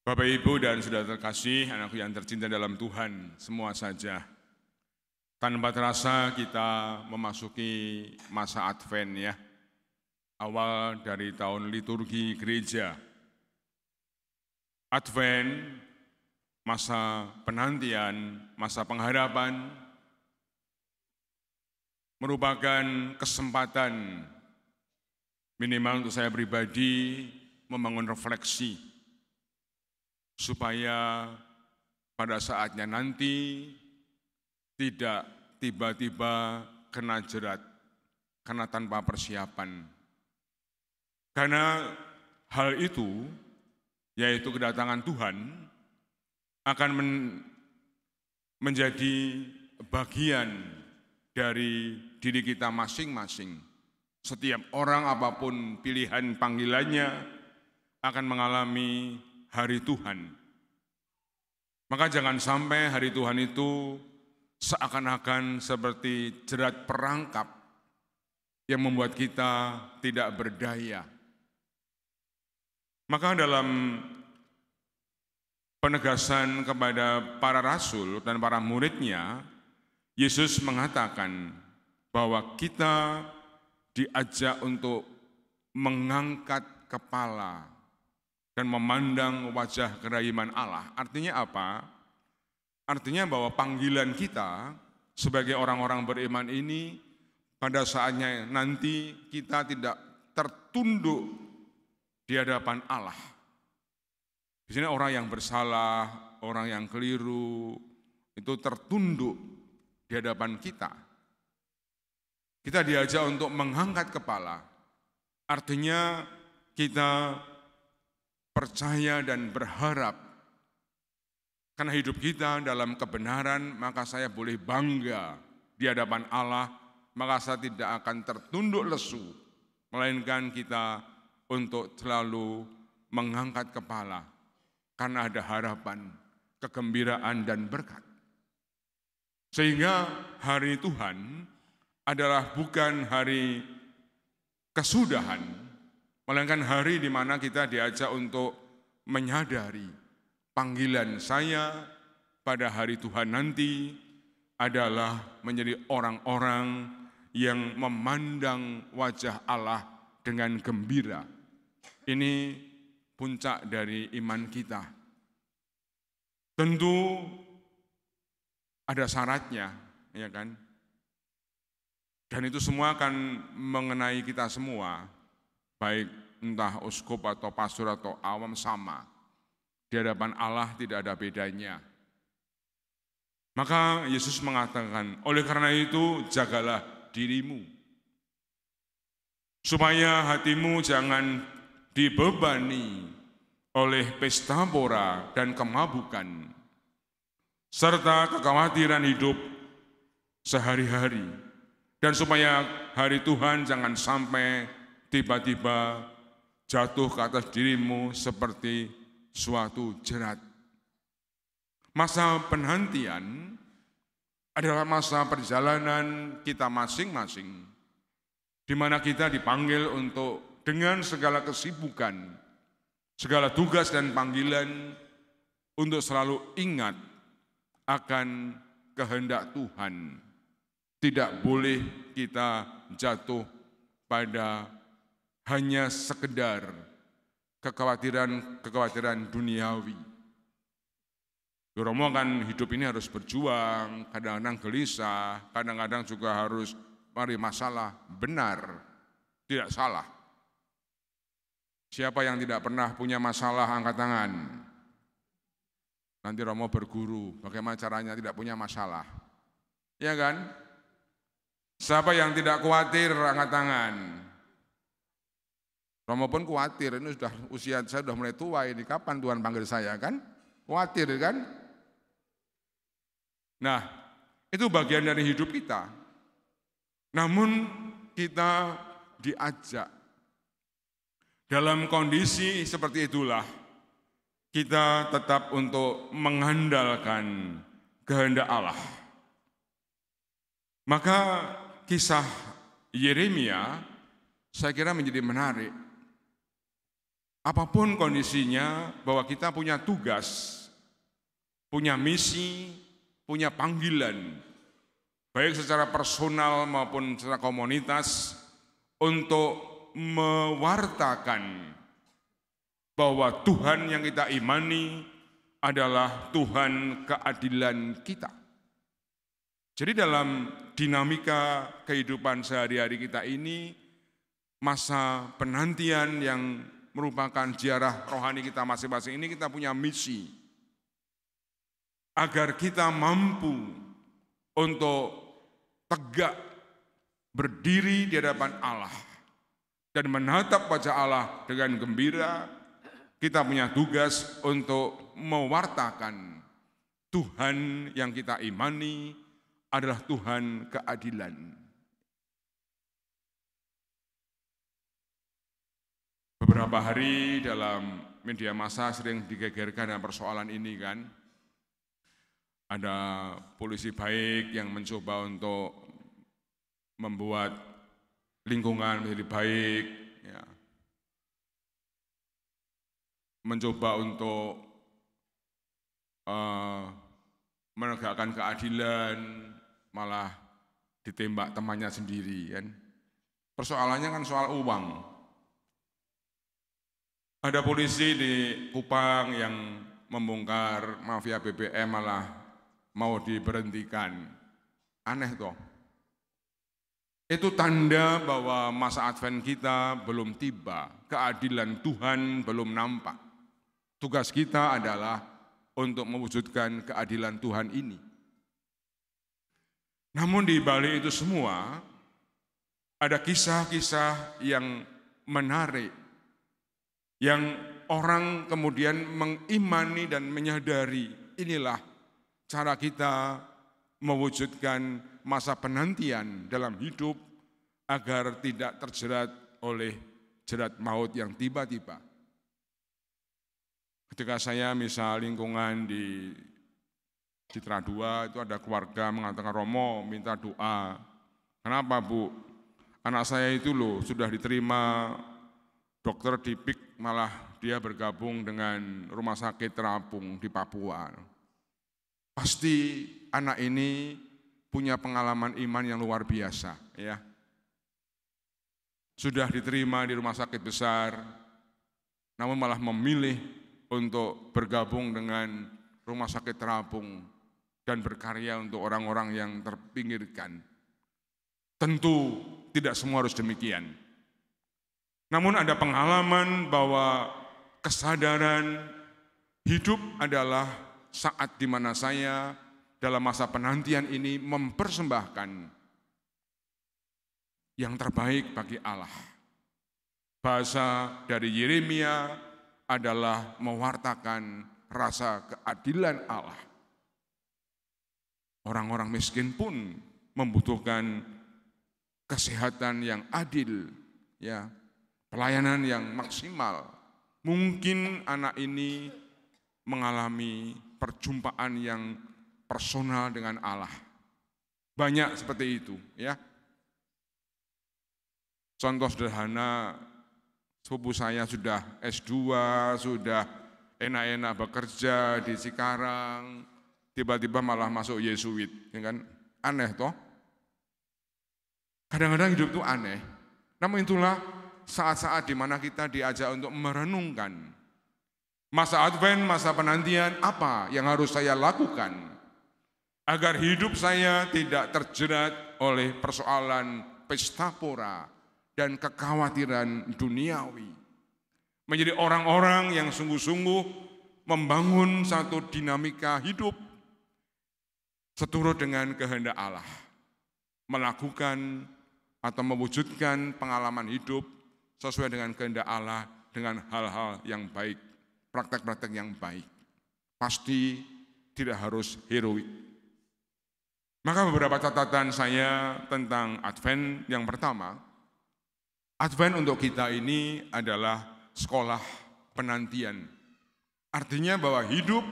Bapak, Ibu, dan saudara terkasih, anakku yang tercinta dalam Tuhan, semua saja. Tanpa terasa kita memasuki masa Advent ya, awal dari tahun liturgi gereja. Advent, masa penantian, masa pengharapan, merupakan kesempatan minimal untuk saya pribadi membangun refleksi, supaya pada saatnya nanti tidak tiba-tiba kena jerat, karena tanpa persiapan. Karena hal itu, yaitu kedatangan Tuhan, akan menjadi bagian dari diri kita masing-masing. Setiap orang apapun pilihan panggilannya akan mengalami hari Tuhan. Maka jangan sampai hari Tuhan itu seakan-akan seperti jerat perangkap yang membuat kita tidak berdaya. Maka dalam penegasan kepada para rasul dan para muridnya, Yesus mengatakan bahwa kita diajak untuk mengangkat kepala dan memandang wajah kerahiman Allah. Artinya apa? Artinya bahwa panggilan kita sebagai orang-orang beriman ini pada saatnya nanti kita tidak tertunduk di hadapan Allah. Di sini orang yang bersalah, orang yang keliru, itu tertunduk di hadapan kita. Kita diajak untuk mengangkat kepala. Artinya kita percaya dan berharap, karena hidup kita dalam kebenaran, maka saya boleh bangga di hadapan Allah, maka saya tidak akan tertunduk lesu, melainkan kita untuk selalu mengangkat kepala, karena ada harapan, kegembiraan, dan berkat. Sehingga hari Tuhan adalah bukan hari kesudahan, melainkan hari di mana kita diajak untuk menyadari panggilan saya pada hari Tuhan nanti adalah menjadi orang-orang yang memandang wajah Allah dengan gembira. Ini puncak dari iman kita. Tentu ada syaratnya, ya kan? Dan itu semua akan mengenai kita semua, baik entah uskup atau pastor atau awam sama. Di hadapan Allah tidak ada bedanya. Maka Yesus mengatakan, oleh karena itu jagalah dirimu, supaya hatimu jangan dibebani oleh pesta pora dan kemabukan, serta kekhawatiran hidup sehari-hari. Dan supaya hari Tuhan jangan sampai tiba-tiba jatuh ke atas dirimu seperti suatu jerat. Masa penantian adalah masa perjalanan kita masing-masing, di mana kita dipanggil untuk dengan segala kesibukan, segala tugas dan panggilan, untuk selalu ingat akan kehendak Tuhan. Tidak boleh kita jatuh pada hanya sekedar kekhawatiran duniawi. Romo kan hidup ini harus berjuang, kadang-kadang gelisah, kadang-kadang juga harus mari masalah. Benar, tidak salah. Siapa yang tidak pernah punya masalah, angkat tangan. Nanti Romo berguru, bagaimana caranya tidak punya masalah. Ya kan? Siapa yang tidak khawatir, angkat tangan. Romo pun khawatir, ini sudah usia saya sudah mulai tua ini, kapan Tuhan panggil saya kan? Khawatir kan? Nah, itu bagian dari hidup kita. Namun kita diajak dalam kondisi seperti itulah kita tetap untuk mengandalkan kehendak Allah. Maka kisah Yeremia saya kira menjadi menarik. apapun kondisinya, bahwa kita punya tugas, punya misi, punya panggilan, baik secara personal maupun secara komunitas, untuk mewartakan bahwa Tuhan yang kita imani adalah Tuhan keadilan kita. Jadi dalam dinamika kehidupan sehari-hari kita ini, masa penantian yang merupakan ziarah rohani kita masing-masing ini, kita punya misi agar kita mampu untuk tegak berdiri di hadapan Allah dan menatap wajah Allah dengan gembira. Kita punya tugas untuk mewartakan Tuhan yang kita imani adalah Tuhan keadilan. Beberapa hari dalam media massa sering digegerkan dengan persoalan ini kan. Ada polisi baik yang mencoba untuk membuat lingkungan menjadi baik, ya. Mencoba untuk menegakkan keadilan, malah ditembak temannya sendiri kan. Persoalannya kan soal uang. Ada polisi di Kupang yang membongkar mafia BBM malah mau diberhentikan. Aneh toh. Itu tanda bahwa masa Advent kita belum tiba, keadilan Tuhan belum nampak. Tugas kita adalah untuk mewujudkan keadilan Tuhan ini. Namun di balik itu semua, ada kisah-kisah yang menarik, yang orang kemudian mengimani dan menyadari inilah cara kita mewujudkan masa penantian dalam hidup agar tidak terjerat oleh jerat maut yang tiba-tiba. Ketika saya misal lingkungan di Citra 2 itu ada keluarga mengatakan, Romo minta doa. Kenapa Bu? Anak saya itu loh sudah diterima dokter di PIK, malah dia bergabung dengan rumah sakit terapung di Papua. Pasti anak ini punya pengalaman iman yang luar biasa, ya. Sudah diterima di rumah sakit besar, namun malah memilih untuk bergabung dengan rumah sakit terapung dan berkarya untuk orang-orang yang terpinggirkan. Tentu tidak semua harus demikian. Namun ada pengalaman bahwa kesadaran hidup adalah saat di mana saya dalam masa penantian ini mempersembahkan yang terbaik bagi Allah. Bahasa dari Yeremia adalah mewartakan rasa keadilan Allah. Orang-orang miskin pun membutuhkan kesehatan yang adil, ya, pelayanan yang maksimal. Mungkin anak ini mengalami perjumpaan yang personal dengan Allah. Banyak seperti itu, ya. Contoh sederhana, sepupu saya sudah S2, sudah enak-enak bekerja di Cikarang, tiba-tiba malah masuk Yesuit, ya kan? Aneh toh? Kadang-kadang hidup itu aneh. Namun itulah saat-saat di mana kita diajak untuk merenungkan masa Advent, masa penantian, apa yang harus saya lakukan agar hidup saya tidak terjerat oleh persoalan pesta pora dan kekhawatiran duniawi. Menjadi orang-orang yang sungguh-sungguh membangun satu dinamika hidup seturut dengan kehendak Allah. Melakukan atau mewujudkan pengalaman hidup sesuai dengan kehendak Allah dengan hal-hal yang baik, praktek-praktek yang baik. Pasti tidak harus heroik. Maka beberapa catatan saya tentang Advent. Yang pertama, Advent untuk kita ini adalah sekolah penantian. Artinya bahwa hidup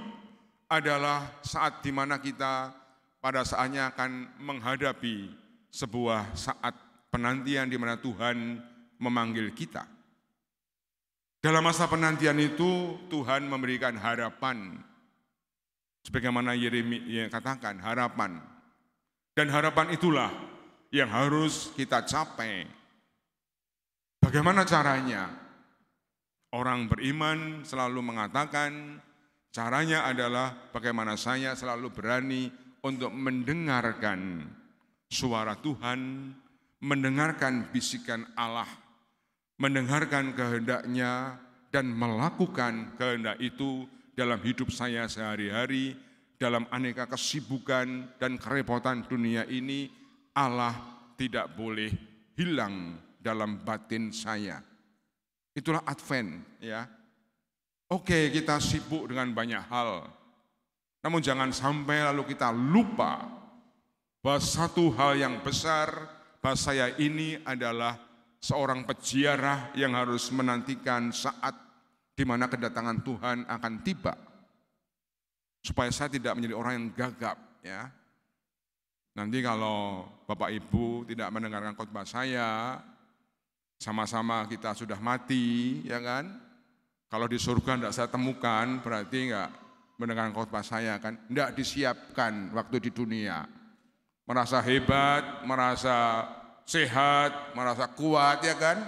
adalah saat di mana kita pada saatnya akan menghadapi sebuah saat penantian di mana Tuhan memanggil kita. Dalam masa penantian itu Tuhan memberikan harapan. Sebagaimana Yeremia katakan, harapan. Dan harapan itulah yang harus kita capai. Bagaimana caranya? Orang beriman selalu mengatakan, caranya adalah bagaimana saya selalu berani untuk mendengarkan suara Tuhan, mendengarkan bisikan Allah, mendengarkan kehendaknya, dan melakukan kehendak itu dalam hidup saya sehari-hari, dalam aneka kesibukan dan kerepotan dunia ini. Allah tidak boleh hilang dalam batin saya. Itulah Advent, ya. Oke, kita sibuk dengan banyak hal. Namun jangan sampai lalu kita lupa bahwa satu hal yang besar, bahwa saya ini adalah seorang peziarah yang harus menantikan saat di mana kedatangan Tuhan akan tiba. Supaya saya tidak menjadi orang yang gagap, ya. Nanti kalau Bapak Ibu tidak mendengarkan khotbah saya, sama-sama kita sudah mati, ya kan? Kalau di surga tidak saya temukan, berarti enggak mendengarkan khotbah saya kan? Enggak disiapkan waktu di dunia. Merasa hebat, merasa sehat, merasa kuat, ya kan?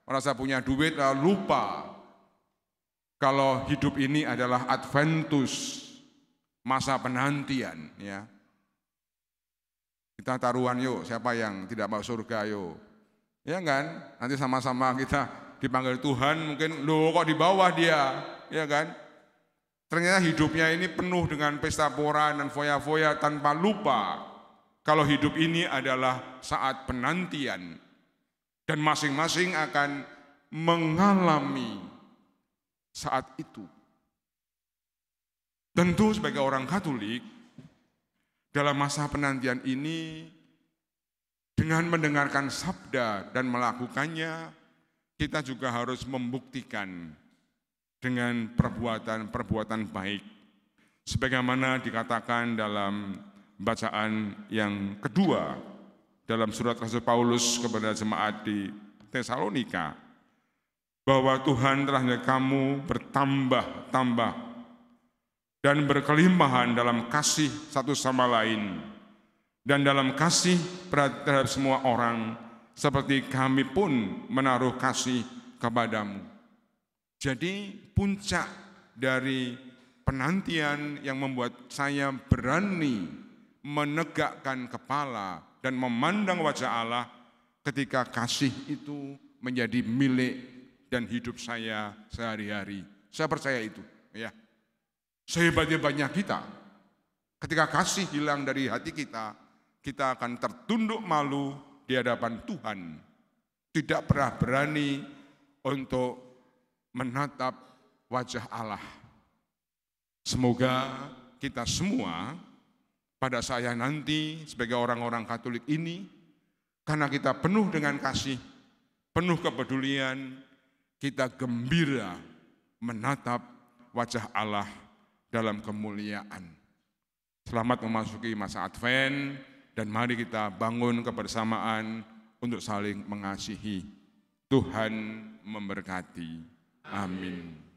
Merasa punya duit, lalu lupa. Kalau hidup ini adalah Adventus, masa penantian, ya. Kita taruhan yuk, siapa yang tidak mau surga yuk. Ya kan? Nanti sama-sama kita dipanggil Tuhan, mungkin loh kok di bawah dia, ya kan? Ternyata hidupnya ini penuh dengan pesta pora dan foya-foya tanpa lupa kalau hidup ini adalah saat penantian dan masing-masing akan mengalami saat itu. Tentu sebagai orang Katolik, dalam masa penantian ini, dengan mendengarkan sabda dan melakukannya, kita juga harus membuktikan dengan perbuatan-perbuatan baik. Sebagaimana dikatakan dalam bacaan yang kedua, dalam surat Rasul Paulus kepada jemaat di Tesalonika, bahwa Tuhan telah menjadikan kamu bertambah-tambah dan berkelimpahan dalam kasih satu sama lain, dan dalam kasih terhadap semua orang, seperti kami pun menaruh kasih kepadamu. Jadi puncak dari penantian yang membuat saya berani menegakkan kepala dan memandang wajah Allah ketika kasih itu menjadi milik dan hidup saya sehari-hari. Saya percaya itu, ya. Sehebat-hebatnya kita, ketika kasih hilang dari hati kita, kita akan tertunduk malu di hadapan Tuhan. Tidak pernah berani untuk menatap wajah Allah. Semoga kita semua pada saya nanti sebagai orang-orang Katolik ini, karena kita penuh dengan kasih, penuh kepedulian, kita gembira menatap wajah Allah dalam kemuliaan. Selamat memasuki masa Advent, dan mari kita bangun kebersamaan untuk saling mengasihi. Tuhan memberkati. Amin.